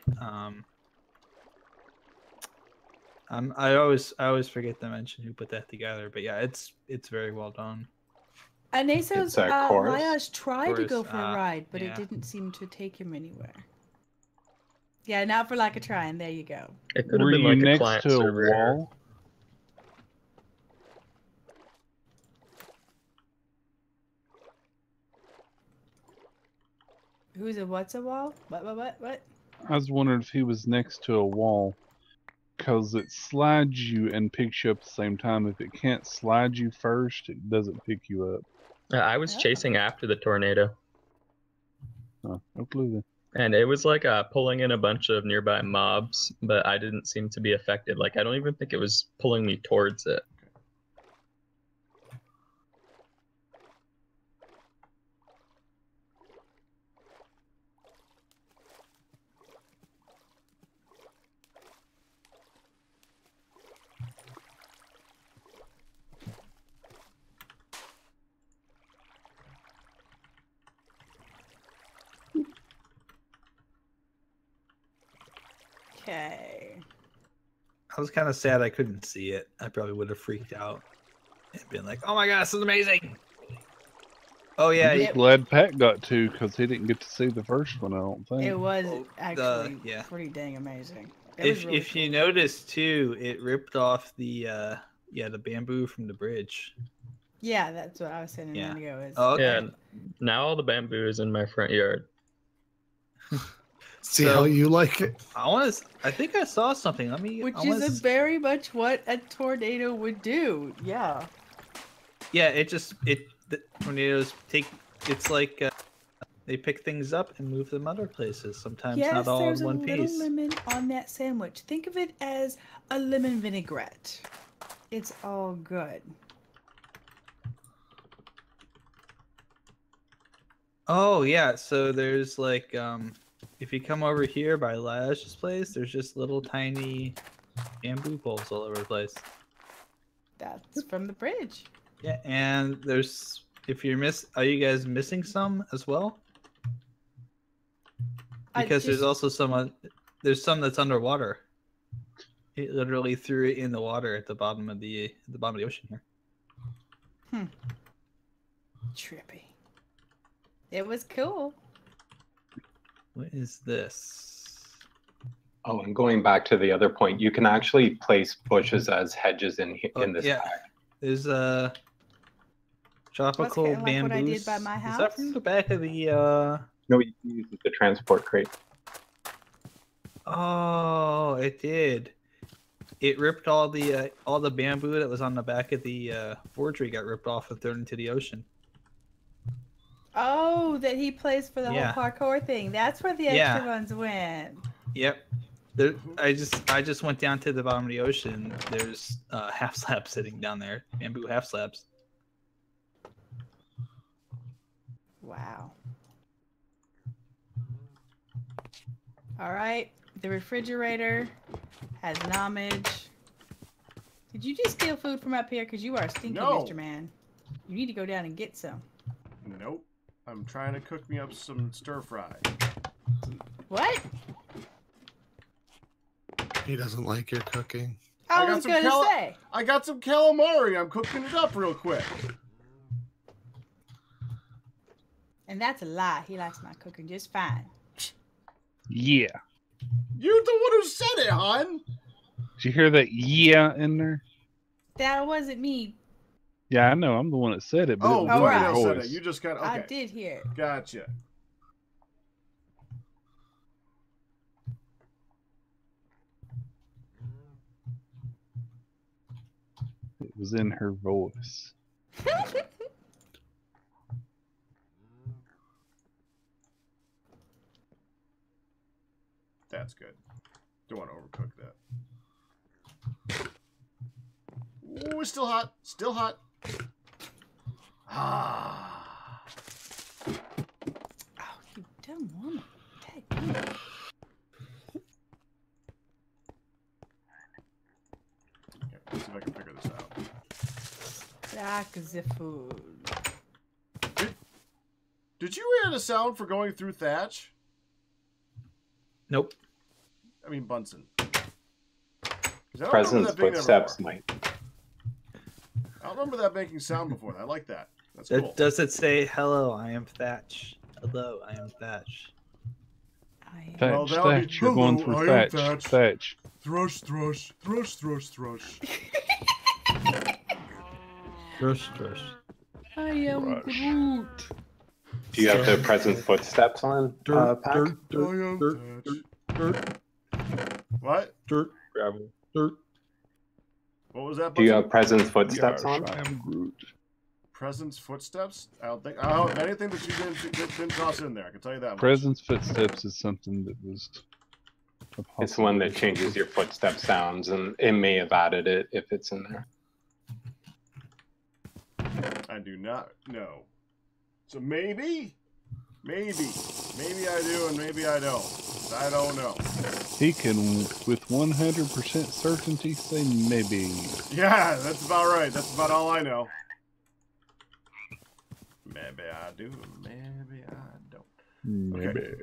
I always forget to mention who put that together, but yeah, it's very well done. Aneso's Liage tried to go for a ride, but it didn't seem to take him anywhere. Yeah, not for lack of trying. There you go. It could have been like a client server. Wall? What's a wall? What? I was wondering if he was next to a wall. Because it slides you and picks you up at the same time. If it can't slide you first, it doesn't pick you up. I was chasing after the tornado. Oh, no clue then. And it was like pulling in a bunch of nearby mobs, but I didn't seem to be affected. Like, I don't even think it was pulling me towards it. Okay. I was kind of sad I couldn't see it. I probably would have freaked out and been like, "Oh my god, this is amazing!" Oh yeah, I'm just glad Pat got 2 because he didn't get to see the first one. I don't think it was actually pretty dang amazing. If you notice too, it ripped off the the bamboo from the bridge. Yeah, that's what I was saying a minute ago. Yeah, now all the bamboo is in my front yard. See how you like it? I think I saw something. Which is very much what a tornado would do. Yeah. Yeah, the tornadoes it's like they pick things up and move them other places. Sometimes not all in one piece. Yes, there's a little lemon on that sandwich. Think of it as a lemon vinaigrette. It's all good. Oh yeah, so there's like if you come over here by Lash's place, there's just little tiny bamboo poles all over the place. That's from the bridge. Yeah, and there's are you guys missing some as well? Because there's also some that's underwater. It literally threw it in the water at the bottom of the ocean here. Trippy. It was cool. What is this? Oh, and going back to the other point, you can actually place bushes as hedges in this pack. There's tropical like bamboo. What I did by my house? Is that from the back of the? No, you can use the transport crate. Oh, it did. It ripped all the bamboo that was on the back of the forgery got ripped off and thrown into the ocean. Oh, that he plays for the whole parkour thing. That's where the extra ones went. Yep. I just went down to the bottom of the ocean. There's half slabs sitting down there, bamboo half slabs. Wow. All right, the refrigerator has homage. Did you just steal food from up here? Because you are stinky, Mr. Man. You need to go down and get some. Nope. I'm trying to cook me up some stir fry. What? He doesn't like your cooking. I was gonna say. I got some calamari. I'm cooking it up real quick. And that's a lie. He likes my cooking just fine. Yeah. You're the one who said it, hon. Did you hear that yeah in there? That wasn't me. Yeah, I know. I'm the one that said it. But oh, it was right. your Said voice. it. You just got. Okay. I did hear it. Gotcha. It was in her voice. That's good. Don't want to overcook that. Ooh, it's still hot. Still hot. Ah. Oh, you dumb woman. Okay, let's see if I can figure this out. Back the food. Did you hear the sound for going through thatch? Nope. I mean Bunsen. Presence footsteps might. I don't remember that making sound before. I like that. That's cool. Does it say, "Hello, I am Thatch"? Hello, I am Thatch. Thatch, Thatch, you're going through Thatch. Thatch. Thrush, thrush, thrush, thrush, thrush. Thrush, thrush. I am Groot. Do you have the presence footsteps on, Pack? Dirt. What? Dirt. Gravel. Dirt. What was that? Do you have presence footsteps on? I am Groot. Presence footsteps? I don't think. I don't anything that you didn't toss in there. I can tell you that. Presence footsteps is something that was. It's one that changes your footstep sounds, and it may have added it if it's in there. I do not know. So maybe I do, and maybe I don't. I don't know. He can, with 100% certainty, say maybe. Yeah, that's about right. That's about all I know. Maybe I do, maybe I don't. Maybe. Okay.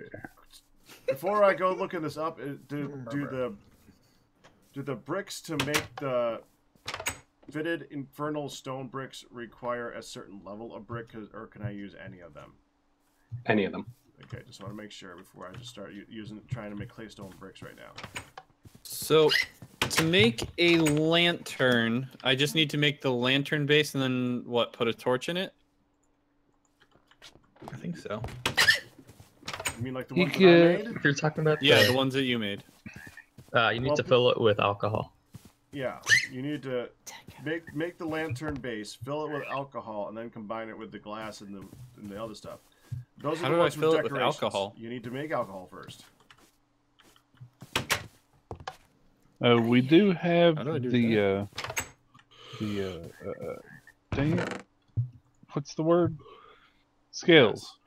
Before I go looking this up, do the bricks to make the fitted infernal stone bricks require a certain level of brick, or can I use any of them? Any of them. Okay, just want to make sure before I just start trying to make claystone bricks right now. So, to make a lantern, I just need to make the lantern base and then, what, put a torch in it? I think so. You mean like the ones that I made? If you're talking about the ones that you made. You need to fill it with alcohol. Yeah, you need to make the lantern base, fill it with alcohol, and then combine it with the glass and the other stuff. Those are the ones with decorations. Alcohol? You need to make alcohol first. We do have dang it. What's the word? Scales.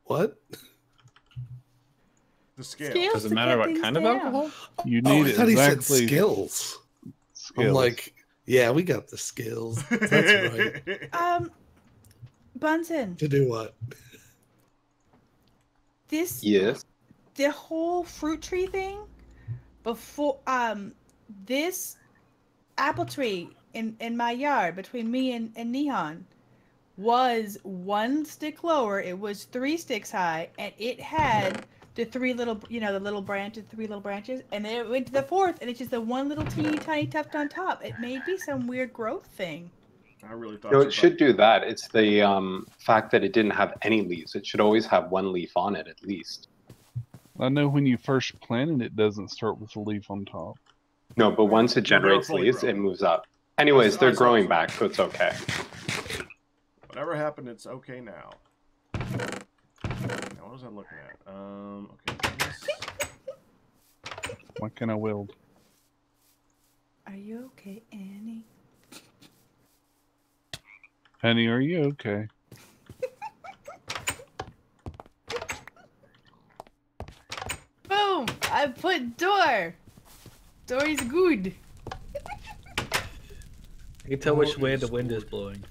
What? The scale. Does it matter what kind of alcohol? You need I thought exactly he said skills. I'm like, yeah, we got the skills. That's right. Bunsen. To do what? Yes. The whole fruit tree thing, before this apple tree in my yard between me and Nihon was 1 stick lower. It was 3 sticks high, and it had the 3 little, the little branches, 3 little branches, and then it went to the 4th, and it's just the 1 little teeny tiny tuft on top. It may be some weird growth thing. I really thought. No, it should do that. It's the fact that it didn't have any leaves. It should always have 1 leaf on it at least. I know when you first plant it, it doesn't start with a leaf on top. No, but once it generates leaves, it moves up. Anyways, they're growing back, so it's okay. Whatever happened, it's okay now. Now, what was I looking at? Okay. Why can't I weld? Are you okay, Annie? Honey, are you okay? Boom! I put door. Door is good. I can tell which way the wind is blowing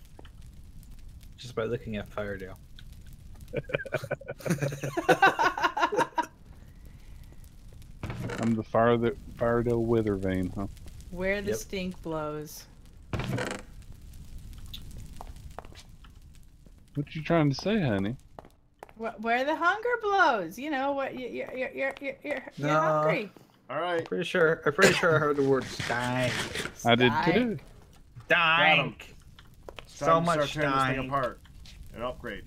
just by looking at Firedale. I'm the Firedale weather vane, huh? Where the stink blows. What you trying to say, honey? Where the hunger blows, what you're hungry. All right. I'm pretty sure I heard the word stank. I did too. Stank. So much tearing this thing stank. apart and upgrade.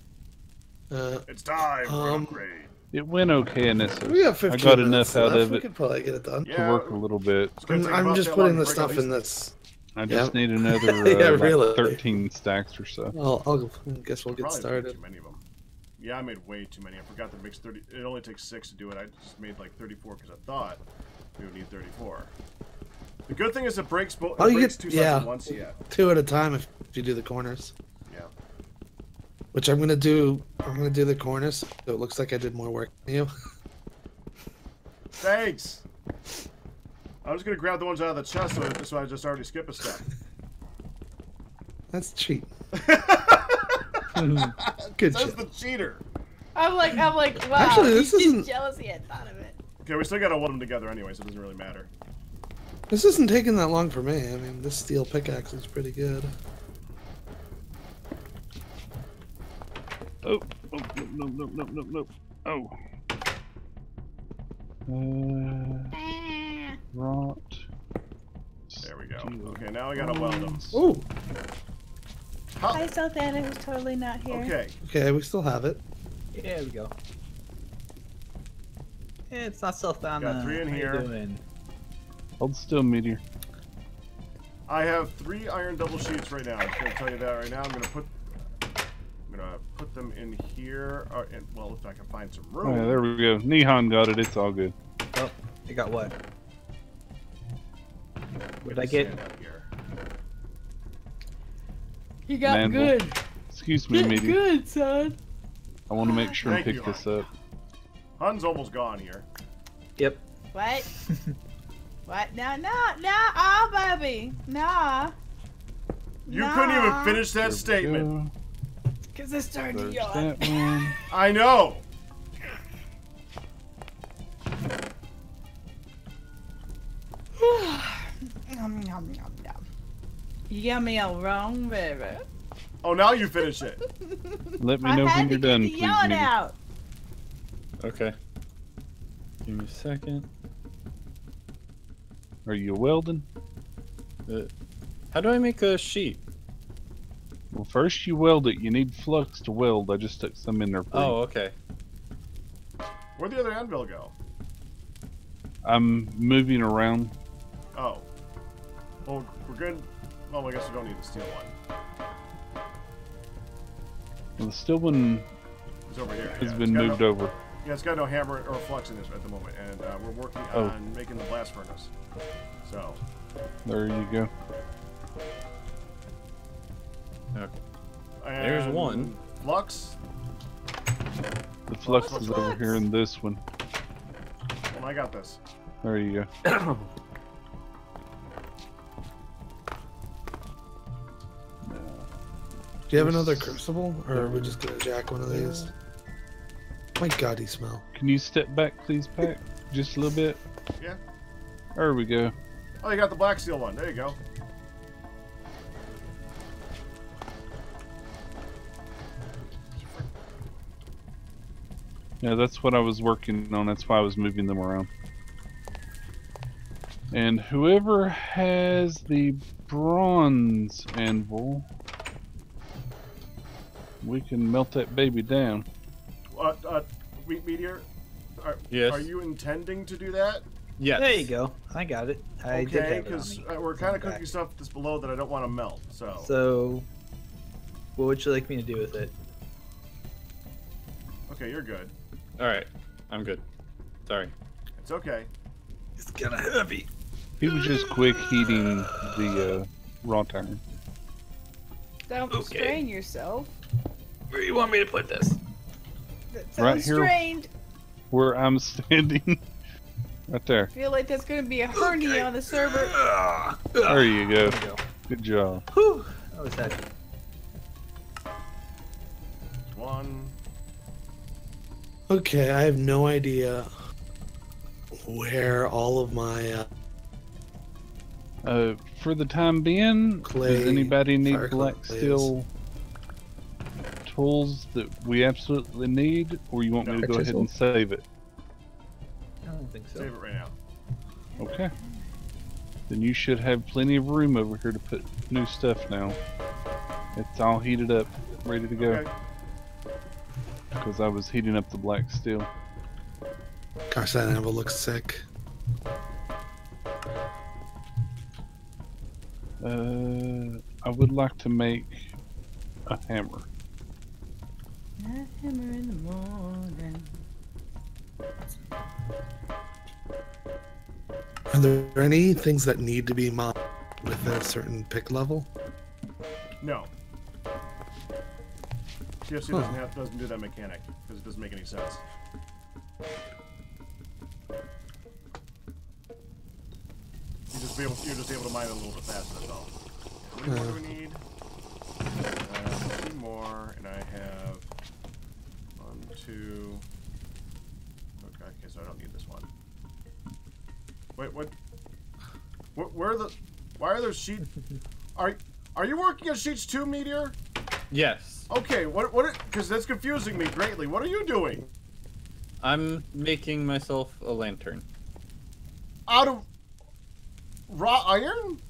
It's time for an upgrade. It went okay in this. We have 15 I got minutes enough out left. of We it could probably get it done. to work a little bit. I'm just putting the stuff in this. I just need another really. 13 stacks or so. Well, I guess we'll get started. Too many of them. Yeah, I made way too many. I forgot that it makes 30. It only takes 6 to do it. I just made like 34 because I thought we would need 34. The good thing is it breaks both. Oh, you breaks get 2 sides at once. Yeah. 2 at a time if you do the corners. Yeah. Which I'm gonna do. I'm gonna do the corners, so it looks like I did more work than you. Thanks. I was gonna grab the ones out of the chest, so I just already skip a step. That's cheap. Good That's the cheater. I'm like, wow. Actually, this isn't jealous he had thought of it. Okay, we still gotta weld them together anyway, so it doesn't really matter. This isn't taking that long for me. I mean, this steel pickaxe is pretty good. Oh, no. Oh. Rot. There we go. Okay, now I gotta weld them. Ooh. Hi, South Anna, who's totally not here. Okay. Okay, we still have it. Yeah, there we go. Yeah, it's not South Anna. Got 3 in here. How you doing? Hold still, Meteor. I have 3 iron double sheets right now. I'm just gonna tell you that right now. I'm gonna put them in here. Well, if I can find some room. Oh, yeah, there we go. Nihon got it. It's all good. Oh, you got what? What did I get? You got Manville. good. Excuse me, Get Meteor. good, son. I want to make sure and Thank pick you, this up. Hun's almost gone here. Yep. What? What? No, oh, baby. Nah. You couldn't even finish that statement. Because I started to There's yawn. that one. I know. You got me all wrong, baby. Oh, now you finish it. Let me know when you're done, please. Yelling out. Okay. Give me a second. Are you welding? How do I make a sheet? Well, first you weld it. You need flux to weld. I just stuck some in there for you. Oh, okay. Where'd the other anvil go? I'm moving around. Oh. Well, we're good. Well, I guess we don't need the steel one. Well, the steel one It's over here. has been moved over. Yeah, it's got no hammer or flux in this at the moment, and we're working on making the blast furnace. So. There you go. Okay. And There's one. Flux. The flux is over here in this one. Well, I got this. There you go. Do you have another crucible, or are we just gonna jack one of these? My God, he smell. Can you step back, please, Pack? Just a little bit. Yeah. There we go. Oh, you got the black steel one. There you go. Yeah, that's what I was working on. That's why I was moving them around. And whoever has the bronze anvil, we can melt that baby down. Meteor, Yes. are you intending to do that? Yes. There you go. I got it. I did Okay, have it on because me. we're kind of cooking stuff that's below that I don't want to melt. So. So, what would you like me to do with it? Okay, you're good. All right. I'm good. Sorry. It's okay. It's kind of heavy. He was just quick heating the wrought iron. Don't strain yourself. Where do you want me to put this? That Right sounds here. strained. Where I'm standing. Right there. I feel like that's gonna be a hernia on the server. There you go. There we go. Good job. Whew. That was heavy. One. Okay, I have no idea where all of my For the time being, Clay, does anybody need fire black clay steel tools that we absolutely need, or you want me to go ahead and save it? I don't think so. Save it right now. Okay. Then you should have plenty of room over here to put new stuff now. It's all heated up, ready to go. Okay. Because I was heating up the black steel. gosh, that anvil looks sick. I would like to make a hammer. A hammer in the morning. Are there any things that need to be modded with a certain pick level? No. TFC doesn't do that mechanic because it doesn't make any sense. You're just able to mine it a little bit faster. That's all. How many more do we need? 2 more, and I have 1, 2. Okay, so I don't need this one. Wait, what? Where are the? Why are there sheets? Are you working on sheets too, Meteor? Yes. Okay, what? Because that's confusing me greatly. What are you doing? I'm making myself a lantern. Out of raw iron?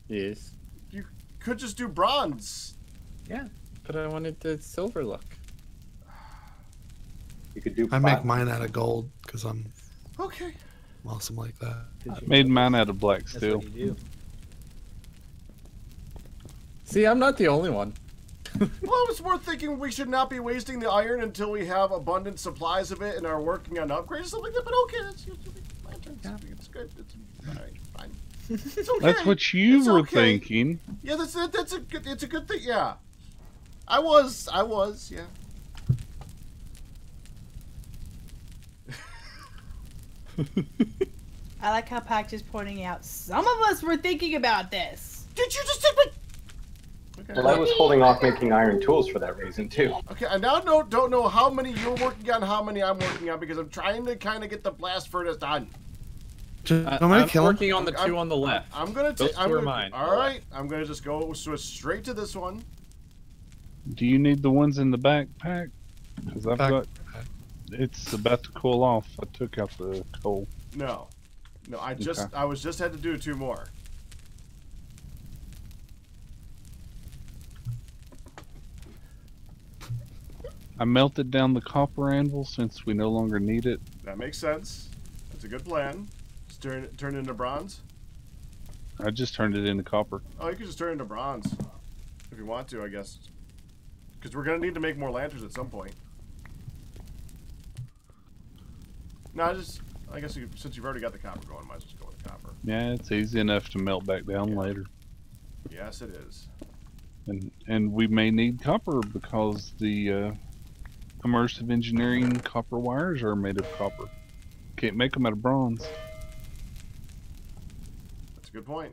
Yes. You could just do bronze. Yeah, but I wanted the silver look. You could do. I make mine out of gold because I'm Okay. awesome like that. I made mine out of black That's steel. what you do. See, I'm not the only one. Well, it's worth thinking we should not be wasting the iron until we have abundant supplies of it and are working on upgrades, something like that. But okay, that's lanterns. Yeah. It's good. It's alright, fine. It's okay. That's what you It's were okay. thinking. Yeah, that's a good. It's a good thing. Yeah, I was. Yeah. I like how Pac is pointing out some of us were thinking about this. Did you just take my? Okay. Well, I was holding off making iron tools for that reason too. Okay, I now don't know how many you're working on, how many I'm working on, because I'm trying to kind of get the blast furnace done. I'm working on the two on the left. I'm gonna take. I'm gonna, mine. All right, I'm gonna just go straight to this one. Do you need the ones in the backpack? Because I've got. It's about to cool off. I took out the coal. No, I just had to do 2 more. I melted down the copper anvil since we no longer need it. That makes sense. That's a good plan. Just turn it into bronze. I just turned it into copper. Oh, you can just turn it into bronze if you want to, I guess. Because we're gonna need to make more lanterns at some point. No, I guess since you've already got the copper going, might as well just go with the copper. Yeah, it's easy enough to melt back down later. Yes, it is. And we may need copper because the immersive engineering copper wires are made of copper. Can't make them out of bronze. That's a good point.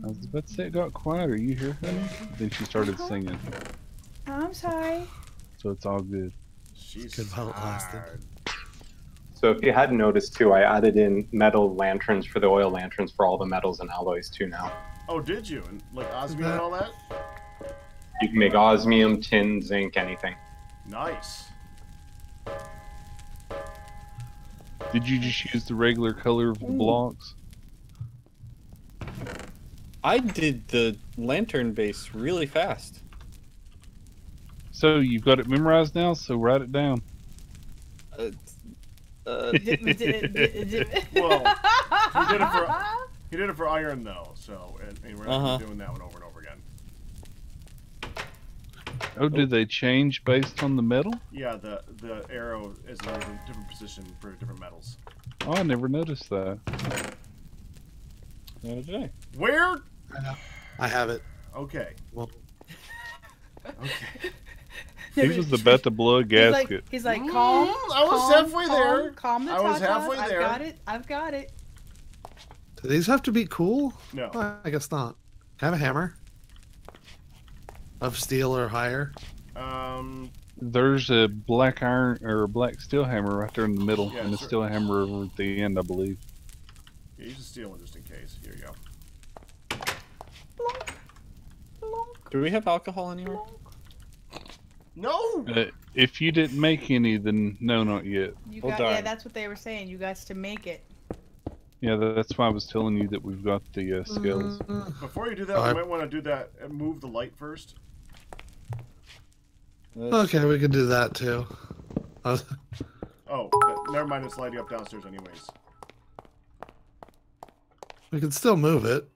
I was about to say it got quiet. Are you here, honey? Then she started singing. I'm sorry. So it's all good. She's good while it lasted. So if you hadn't noticed too, I added in metal lanterns for the oil lanterns for all the metals and alloys too now. Oh, did you? And like osmium and all that? You can make osmium, tin, zinc, anything. Nice. Did you just use the regular color of the blocks? I did the lantern base really fast. So you've got it memorized now, so write it down. Well, he did it for iron though, so and we're not doing that one over and over again. Oh, do they change based on the metal? Yeah, the arrow is in a different position for different metals. Oh, I never noticed that. Where? I have it. Okay. Well. Okay. He was about to blow a gasket. He's like, calm. I was halfway there. Calm the I was halfway there. I've got it. Do these have to be cool? No. Well, I guess not. Have a hammer. Of steel or higher. There's a black iron or a black steel hammer right there in the middle, Yeah, and a sure. steel hammer over at the end, I believe. Yeah, use a steel one just in case. Here you go. Do we have alcohol anywhere? No! If you didn't make any, then no, not yet. Yeah, that's what they were saying. You guys to make it. Yeah, that's why I was telling you that we've got the skills. Before you do that, we might want to do that and move the light first. Okay, we can do that too. Oh, never mind. It's lighting up downstairs anyways. We can still move it.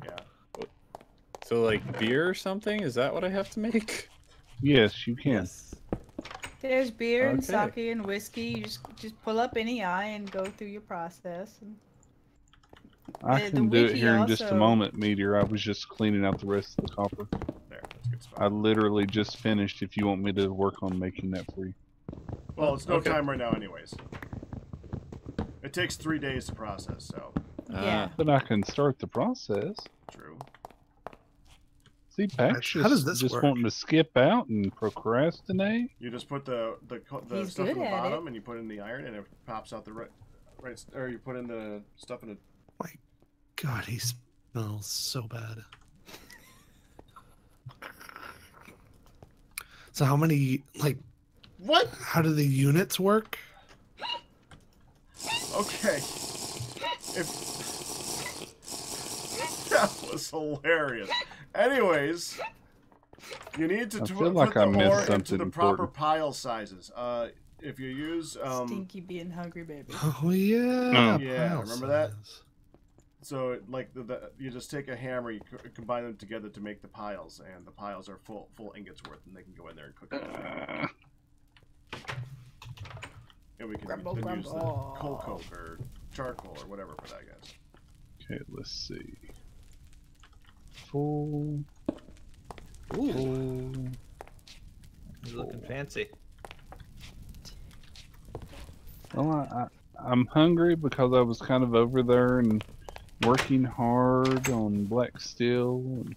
Yeah. So like beer or something? Is that what I have to make? Yes, you can. Yes. There's beer and Okay. sake and whiskey. You just pull up any eye and go through your process. I can do it here in just a moment, Meteor. I was just cleaning out the rest of the copper. There, that's a good spot. I literally just finished if you want me to work on making that for you. Well, it's no time right now anyways. It takes 3 days to process, so. Yeah. But I can start the process. True. See, Pax How does this just work? wanting to skip out and procrastinate. You just put the He's stuff good in the at bottom it. and you put in the iron and it pops out the right, or you put in the stuff in a. My God, he smells so bad. So how many, like, What? how do the units work? Okay. That was hilarious. Anyways, you need to I put feel like I the missed ore into something the proper important. pile sizes. If you use Stinky being hungry, baby. Oh yeah. Yeah, pile remember that? size. so like you just take a hammer, you combine them together to make the piles, and the piles are full ingots worth, and they can go in there and cook it. And we can Grumble, then use the grumble. coal coke or charcoal or whatever for that, guys. Okay, let's see. Full. Ooh. He's looking fancy. Well, I'm hungry because I was kind of over there and working hard on black steel. And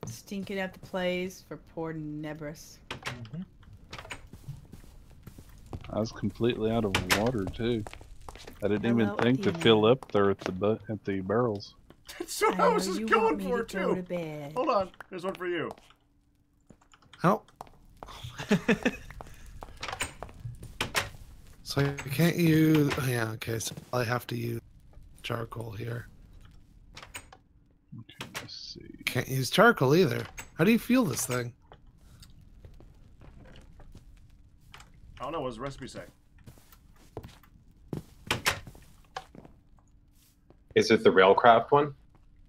Stinking up the place for poor Nebris. I was completely out of water too. I didn't Hello, even think to Athena. fill up there at the barrels. That's what I was just going for too. Bed. Hold on, there's one for you. Oh. So you can't use. Oh, yeah. Okay. So I have to use charcoal here. Okay, let's see. Can't use charcoal either. How do you fuel this thing? I don't know. What does the recipe say? Is it the Railcraft one?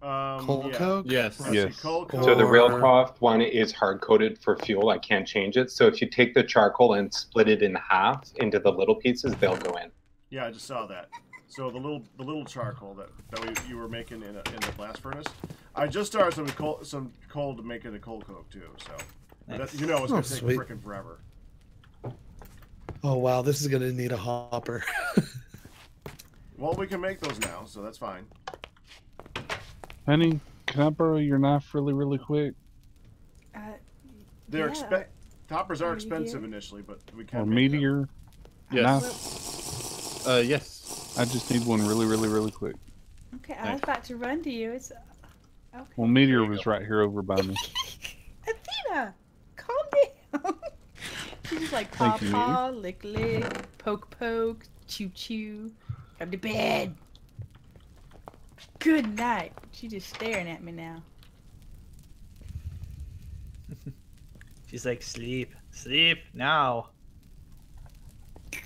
Coal Yeah. coke? Yes. Yes. Coal So the coke. Railcraft one is hard coded for fuel. I can't change it. So if you take the charcoal and split it in half into the little pieces, they'll go in. Yeah, I just saw that. So the little charcoal that you were making in the blast furnace, I just started some coal to make it a coal coke too. So Nice. you know it's gonna take sweet. frickin' forever. Oh wow, this is gonna need a hopper. Well, we can make those now, so that's fine. Honey, can I borrow your knife really quick? They're Yeah. Toppers are Are you expensive here? initially, but we can. Or make them. meteor? Yes. Knife? Yes. I just need one really quick. Okay, I was about to run to you. It's okay. Well, meteor was right here over by me. Athena, calm down. She's just like Thank you, paw, lick, poke, chew, chew. Come to bed. Good night. She's just staring at me now. She's like, sleep now. Good.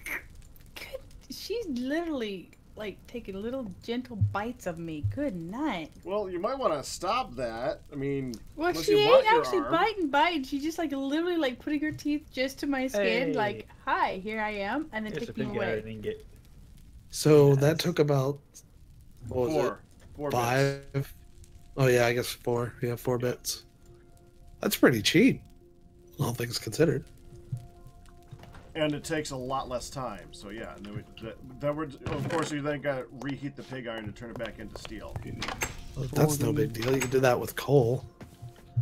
She's literally like taking little gentle bites of me. Good night. Well, you might want to stop that. I mean, Well, unless she you ain't want your actually arm. biting. She's just like literally like putting her teeth just to my skin, Hey. like, "Hi, here I am," and then Here's the taking big guy I away. didn't get. So that took about what was it? Four 5? bits. Oh yeah, I guess 4. Yeah, 4 bits. That's pretty cheap, all things considered. And it takes a lot less time. So yeah, and then we're of course you then got to reheat the pig iron to turn it back into steel. Well, that's no big deal. You can do that with coal.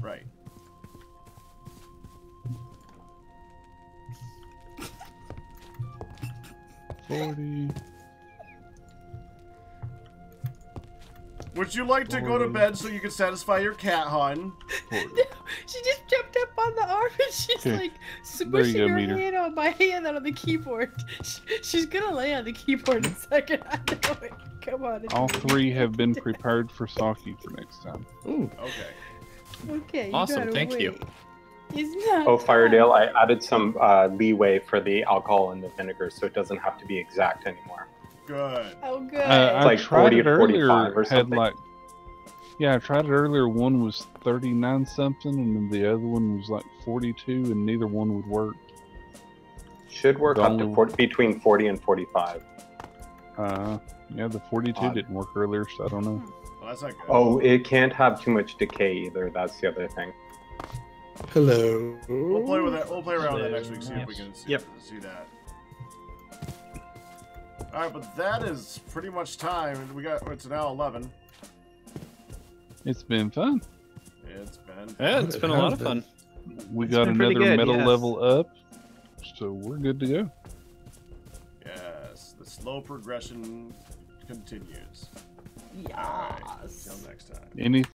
Right. $40. Would you like to go to bed so you can satisfy your cat, hon? She just jumped up on the arm and she's Okay. like There you smushing go, her Meter. hand on my hand on the keyboard. She's gonna lay on the keyboard in a second. I know it. Come on. All 3 have been prepared for sake for next time. Ooh. Okay. Okay. You Awesome, gotta thank you. wait. It's not Oh, time. Firedale, I added some leeway for the alcohol and the vinegar, so it doesn't have to be exact anymore. Good. Oh, good. I like tried 40 it or 45 earlier. or Had something. like, yeah, I tried it earlier. One was 39 something, and then the other one was like 42, and neither one would work. Should work up to Don't- 40, between 40 and 45. Yeah, the 42 Odd. didn't work earlier, so I don't know. Well, that's not good. Oh, it can't have too much decay either. That's the other thing. Hello. We'll play with that. We'll play around with that next week. See if we Yes. can see, Yep. see that. All right, but that is pretty much time. It's now 11. It's been fun. It's been. Yeah, it's been a lot of fun. We It's got been pretty another good, metal yes. level up, so we're good to go. Yes, the slow progression continues. Yes. All right. Until next time. Any